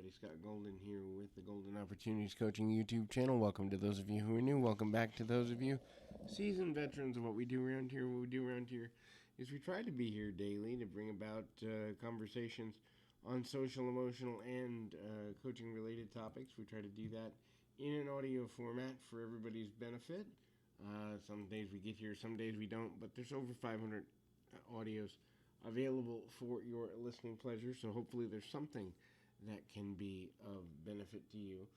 everybody. Scott Golden here with the Golden Opportunities Coaching YouTube channel. Welcome to those of you who are new. Welcome back to those of you seasoned veterans of what we do around here. What we do around here is we try to be here daily to bring about conversations on social, emotional, and coaching-related topics. We try to do that in an audio format for everybody's benefit. Some days we get here, some days we don't, but there's over 500 audios available for your listening pleasure, so hopefully there's something that can be of benefit to you.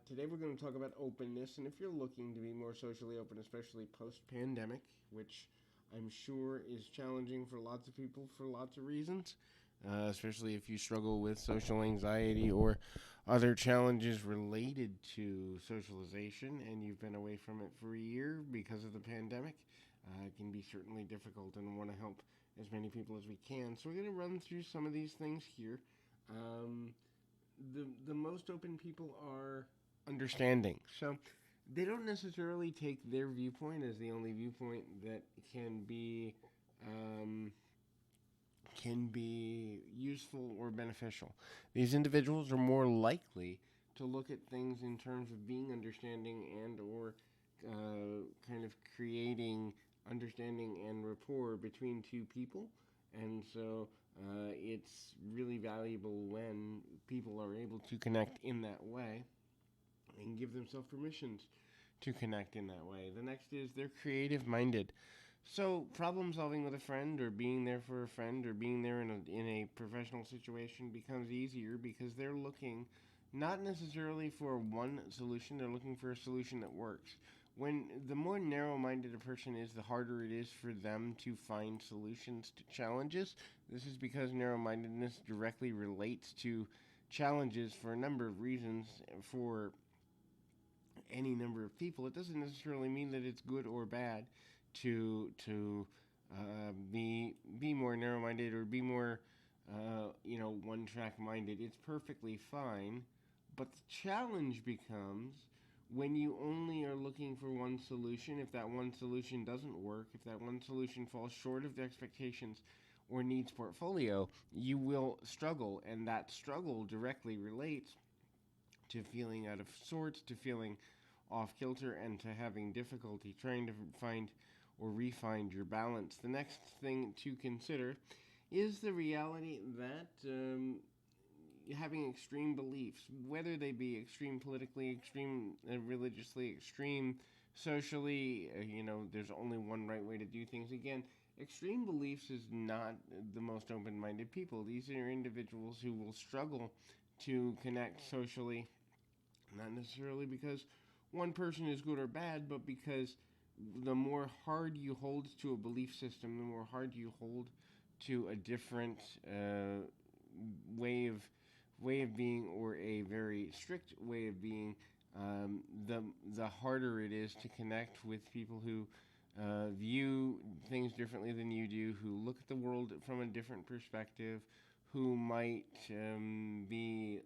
Today we're going to talk about openness, and if you're looking to be more socially open, especially post-pandemic, which I'm sure is challenging for lots of people for lots of reasons, especially if you struggle with social anxiety or other challenges related to socialization and you've been away from it for a year because of the pandemic, it can be certainly difficult, and we want to help as many people as we can. So we're going to run through some of these things here. The most open people are understanding. So they don't necessarily take their viewpoint as the only viewpoint that can be useful or beneficial. These individuals are more likely to look at things in terms of being understanding and or kind of creating understanding and rapport between two people. And so it's really valuable when people are able to connect in that way and give themselves permissions to connect in that way. The next is they're creative minded. So problem solving with a friend or being there for a friend or being there in a professional situation becomes easier because they're looking not necessarily for one solution, they're looking for a solution that works. When the more narrow-minded a person is, the harder it is for them to find solutions to challenges. This is because narrow-mindedness directly relates to challenges for a number of reasons for any number of people. It doesn't necessarily mean that it's good or bad to be more narrow-minded or be more one-track minded. It's perfectly fine, but the challenge becomes when you only are looking for one solution. If that one solution doesn't work, if that one solution falls short of the expectations or needs portfolio, you will struggle, and that struggle directly relates to feeling out of sorts, to feeling off kilter, and to having difficulty trying to find or refine your balance. The next thing to consider is the reality that having extreme beliefs, whether they be extreme politically, extreme religiously, extreme socially, there's only one right way to do things. Again, extreme beliefs is not the most open-minded people. These are individuals who will struggle to connect socially, not necessarily because one person is good or bad, but because the more hard you hold to a belief system, the more hard you hold to a different way of being or a very strict way of being, the harder it is to connect with people who view things differently than you do, who look at the world from a different perspective, who might be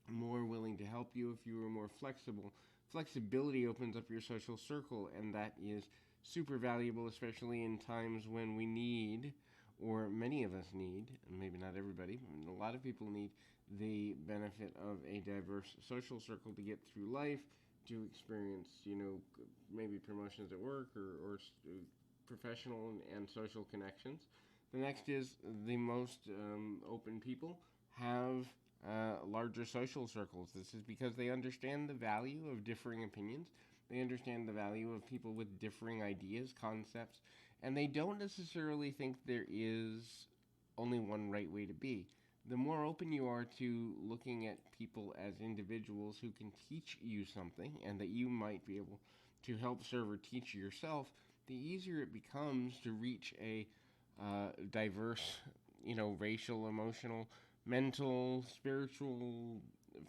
more willing to help you if you were more flexible. Flexibility opens up your social circle, and that is super valuable, especially in times when we need, or many of us need, and maybe not everybody, but a lot of people need the benefit of a diverse social circle to get through life, to experience, maybe promotions at work or professional and social connections. The next is the most open people have larger social circles. This is because they understand the value of differing opinions. They understand the value of people with differing ideas, concepts, and they don't necessarily think there is only one right way to be. The more open you are to looking at people as individuals who can teach you something and that you might be able to help serve or teach yourself, the easier it becomes to reach a diverse, racial, emotional, mental, spiritual,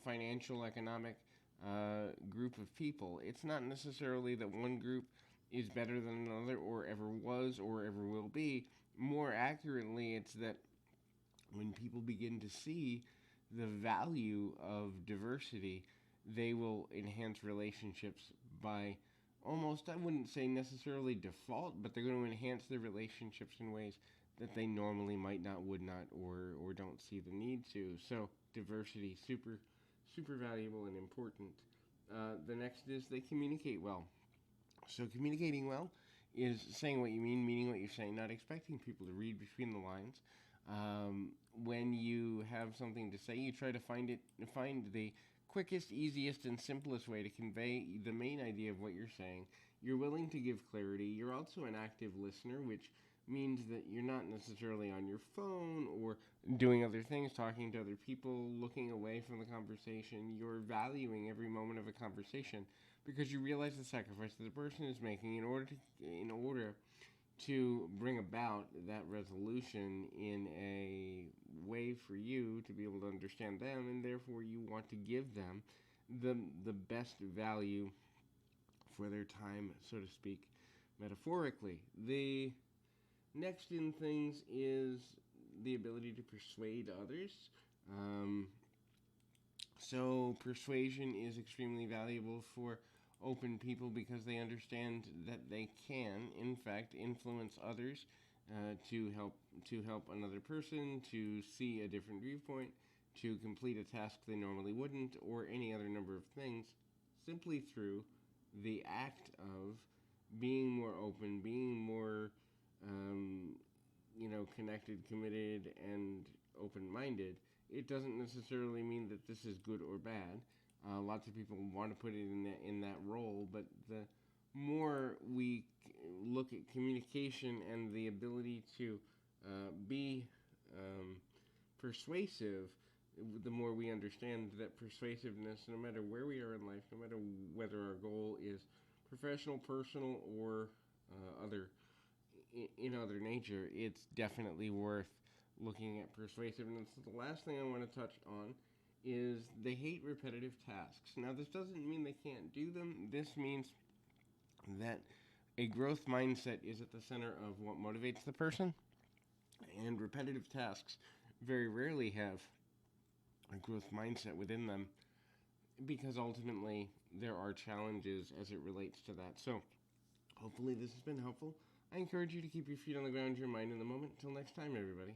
financial, economic group of people. It's not necessarily that one group is better than another or ever was or ever will be. More accurately, it's that when people begin to see the value of diversity, they will enhance relationships by almost, I wouldn't say necessarily default, but they're going to enhance their relationships in ways that they normally might not, would not, or don't see the need to. So diversity, super valuable and important. The next is they communicate well. So communicating well is saying what you meaning what you're saying, not expecting people to read between the lines. When you have something to say, you try to find the quickest, easiest, and simplest way to convey the main idea of what you're saying. You're willing to give clarity. You're also an active listener, which means that you're not necessarily on your phone or doing other things, talking to other people, looking away from the conversation. You're valuing every moment of a conversation because you realize the sacrifice that the person is making in order to bring about that resolution in a way for you to be able to understand them, and therefore you want to give them the best value for their time, so to speak, metaphorically. The next in things is the ability to persuade others. Um, so persuasion is extremely valuable for open people because they understand that they can, in fact, influence others to help another person to see a different viewpoint, to complete a task they normally wouldn't, or any other number of things, simply through the act of being more open, being more, um, connected, committed, and open-minded. It doesn't necessarily mean that this is good or bad. Lots of people want to put it in that role, but the more we look at communication and the ability to be persuasive, the more we understand that persuasiveness, no matter where we are in life, no matter whether our goal is professional, personal, or other in other nature, it's definitely worth looking at persuasiveness. The last thing I want to touch on is they hate repetitive tasks. Now, this doesn't mean they can't do them. This means that a growth mindset is at the center of what motivates the person, and repetitive tasks very rarely have a growth mindset within them because ultimately there are challenges as it relates to that. So, hopefully, this has been helpful. I encourage you to keep your feet on the ground, your mind in the moment. Until next time, everybody.